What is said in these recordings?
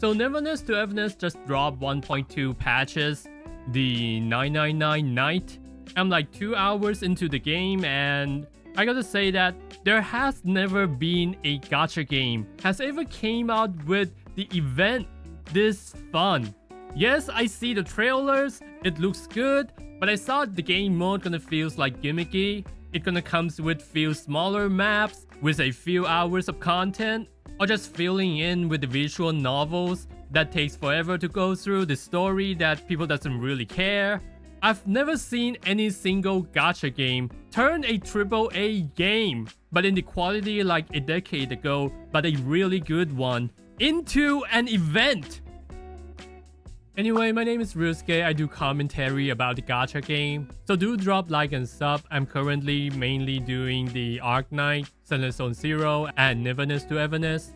So Neverness to Everness just dropped 1.2 patches, the 999 night. I'm like 2 hours into the game, and I gotta say that there has never been a gacha game has ever came out with the event this fun. Yes, I see the trailers, it looks good, but I thought the game mode gonna feels like gimmicky. It gonna comes with few smaller maps with a few hours of content, or just filling in with the visual novels that takes forever to go through the story that people doesn't really care. I've never seen any single gacha game turn a AAA game, but in the quality like a decade ago, but a really good one, into an event. Anyway, my name is Ryusuke. I do commentary about the gacha game, so do drop like and sub. I'm currently mainly doing the Arc Knight, Zenless Zone Zero, and Neverness to Everness.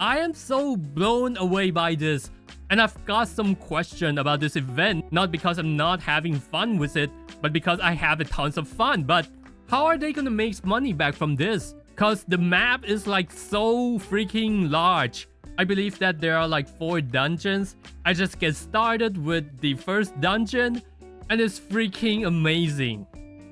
I am so blown away by this, and I've got some question about this event, not because I'm not having fun with it, but because I have a tons of fun. But how are they gonna make money back from this? Cause the map is like so freaking large. I believe that there are like 4 dungeons. I just get started with the first dungeon, and it's freaking amazing.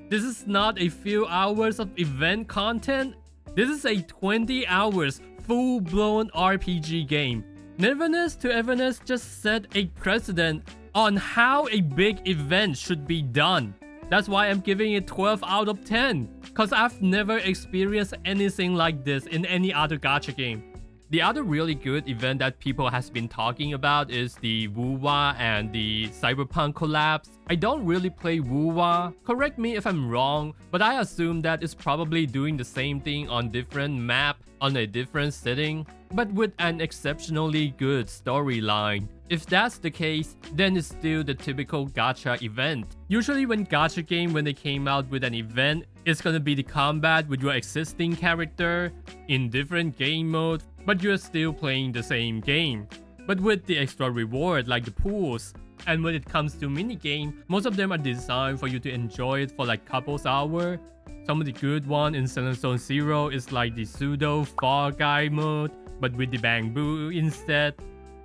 This is not a few hours of event content. This is a 20 hours full-blown RPG game. Neverness to Everness just set a precedent on how a big event should be done. That's why I'm giving it 12 out of 10, cause I've never experienced anything like this in any other gacha game. The other really good event that people has been talking about is the Wuwa and the Cyberpunk collabs. I don't really play Wuwa, correct me if I'm wrong, but I assume that it's probably doing the same thing on different map, on a different setting, but with an exceptionally good storyline. If that's the case, then it's still the typical gacha event. Usually when gacha game, when they came out with an event, it's gonna be the combat with your existing character in different game mode, but you're still playing the same game, but with the extra reward like the pools. And when it comes to minigame, most of them are designed for you to enjoy it for like couples hour. Some of the good one in Zenless Zone Zero is like the pseudo Fall Guy mode, but with the bamboo instead.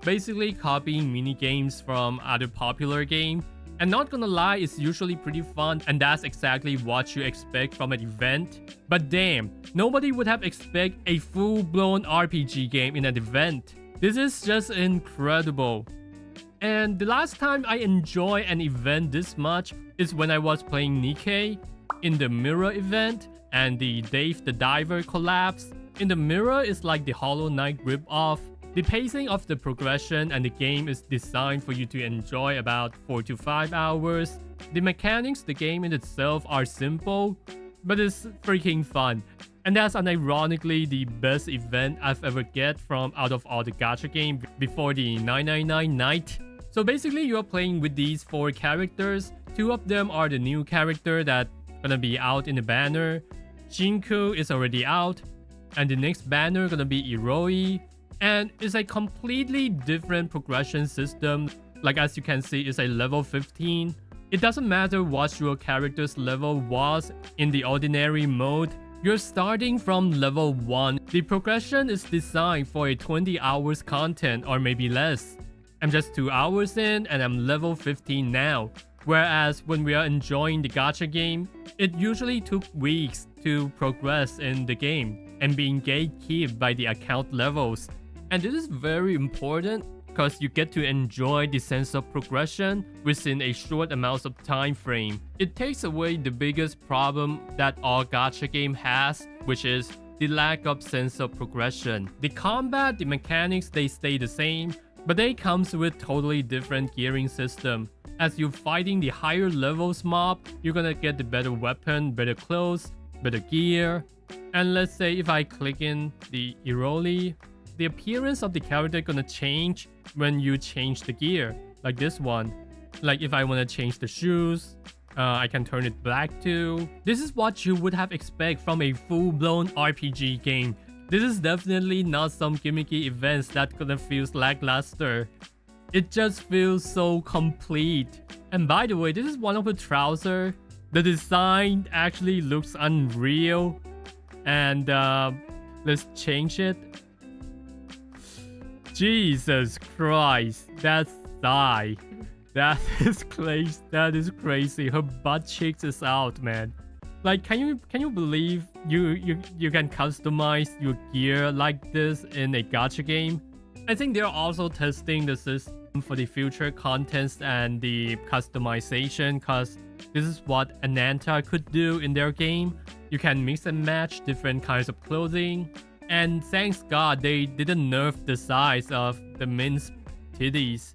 Basically copying minigames from other popular games. And not gonna lie, it's usually pretty fun, and that's exactly what you expect from an event. But damn, nobody would have expected a full-blown RPG game in an event. This is just incredible. And the last time I enjoyed an event this much is when I was playing Nikkei in the Mirror event and the Dave the Diver collapse. In the Mirror is like the Hollow Knight ripoff. The pacing of the progression and the game is designed for you to enjoy about 4 to 5 hours. The mechanics, the game in itself are simple, but it's freaking fun. And that's unironically the best event I've ever get from out of all the gacha games before the 999 night. So basically you're playing with these 4 characters. 2 of them are the new character that gonna be out in the banner. Shinku is already out, and the next banner gonna be Iroi. And it's a completely different progression system. Like as you can see, it's a level 15. It doesn't matter what your character's level was in the ordinary mode. You're starting from level 1. The progression is designed for a 20 hours content or maybe less. I'm just 2 hours in and I'm level 15 now. Whereas when we are enjoying the gacha game, it usually took weeks to progress in the game and being gatekept by the account levels. And this is very important because you get to enjoy the sense of progression within a short amount of time frame. It takes away the biggest problem that all gacha game has, which is the lack of sense of progression. The combat, the mechanics, they stay the same, but they comes with totally different gearing system. As you're fighting the higher levels mob, you're gonna get the better weapon, better clothes, better gear. And let's say if I click in the Iroli, the appearance of the character gonna change when you change the gear, like this one. Like if I want to change the shoes, I can turn it black too. This is what you would have expect from a full-blown RPG game. This is definitely not some gimmicky events that gonna feel lackluster. It just feels so complete. And by the way, this is one of the trousers. The design actually looks unreal. And let's change it. Jesus Christ, that's thigh. That is crazy. That is crazy. Her butt cheeks is out, man. Like, can you believe you can customize your gear like this in a gacha game? I think they're also testing the system for the future contents and the customization, because this is what Ananta could do in their game. You can mix and match different kinds of clothing, and thanks God they didn't nerf the size of the Min's titties.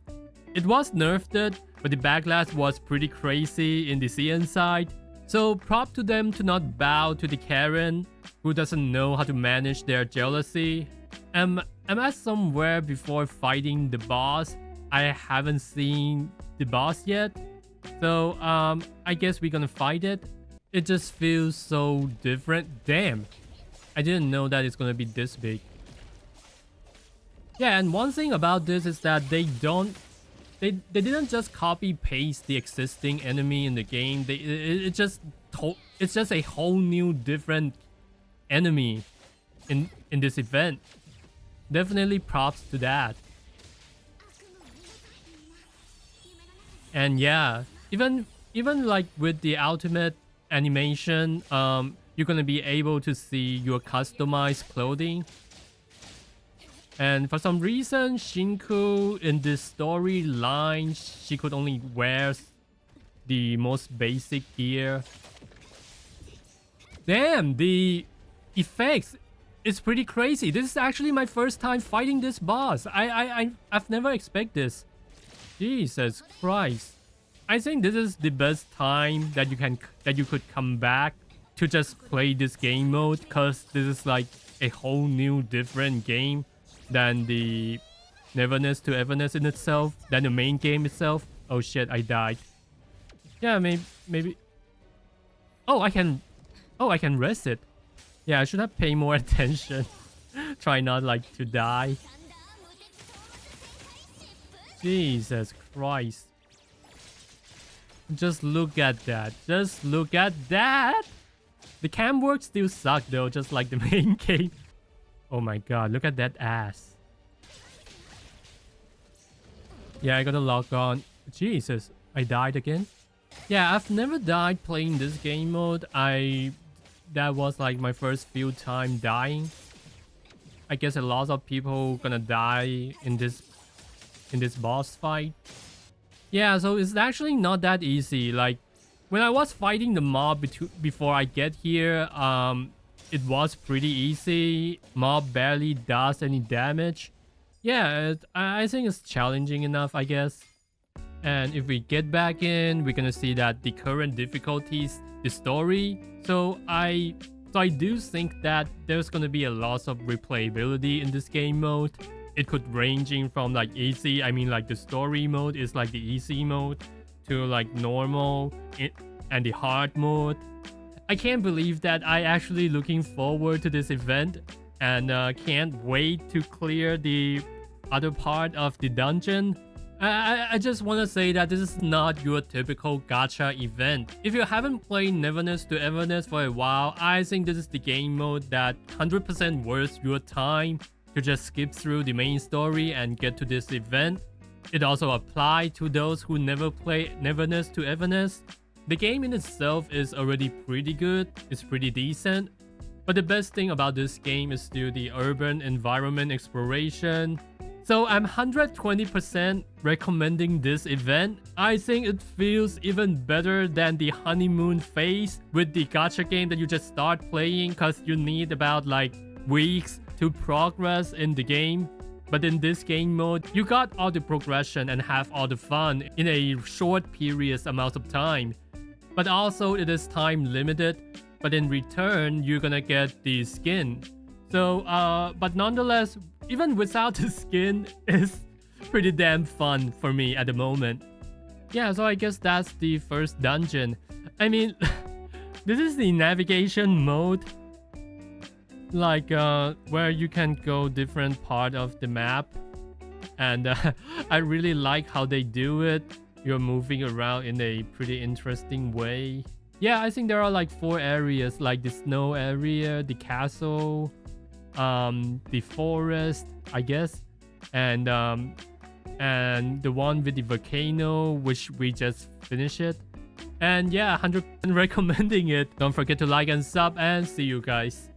It was nerfed, but the backlash was pretty crazy in the CN side. So prop to them to not bow to the Karen who doesn't know how to manage their jealousy. Am I somewhere before fighting the boss? I haven't seen the boss yet. So I guess we're gonna fight it. It just feels so different. Damn. I didn't know that it's gonna be this big. Yeah, and one thing about this is that they didn't just copy paste the existing enemy in the game. It's just a whole new different enemy in this event. Definitely props to that. And yeah, even like with the ultimate animation, you're gonna be able to see your customized clothing. And for some reason, Shinku in this storyline, she could only wear the most basic gear. Damn, the effects is pretty crazy. This is actually my first time fighting this boss. I've never expected this. Jesus Christ. I think this is the best time that you could come back to just play this game mode, because this is like a whole new different game than the Neverness to Everness in itself, than the main game itself. Oh shit, I died. Yeah, maybe. Oh, I can rest it. Yeah, I should have paid more attention. Try not like to die. Jesus Christ. Just look at that. Just look at that. The cam work still suck though, just like the main game. Oh my god, look at that ass. Yeah, I gotta log on. Jesus, I died again? Yeah, I've never died playing this game mode. That was like my first few time dying. I guess a lot of people gonna die in this boss fight. Yeah, so it's actually not that easy. Like, when I was fighting the mob before I get here, it was pretty easy. Mob barely does any damage. Yeah, I think it's challenging enough, I guess. And if we get back in, we're gonna see that the current difficulties, the story. So I do think that there's gonna be a lot of replayability in this game mode. It could ranging from like easy, I mean like the story mode is like the easy mode, to like normal and the hard mode. I can't believe that I actually looking forward to this event and can't wait to clear the other part of the dungeon. I just want to say that this is not your typical gacha event. If you haven't played Neverness to Everness for a while, I think this is the game mode that 100% worth your time to just skip through the main story and get to this event. It also applies to those who never play Neverness to Everness. The game in itself is already pretty good, it's pretty decent, but the best thing about this game is still the urban environment exploration. So I'm 120% recommending this event. I think it feels even better than the honeymoon phase with the gacha game that you just start playing, because you need about like weeks to progress in the game. But in this game mode, you got all the progression and have all the fun in a short period amount of time. But also it is time limited, but in return, you're gonna get the skin. So, but nonetheless, even without the skin, it's pretty damn fun for me at the moment. Yeah, so I guess that's the first dungeon. I mean, this is the navigation mode. Like, where you can go different part of the map. And I really like how they do it. You're moving around in a pretty interesting way. Yeah, I think there are like 4 areas, like the snow area, the castle, the forest, I guess, and the one with the volcano, which we just finished it. And yeah, 100% recommending it. Don't forget to like and sub, and see you guys.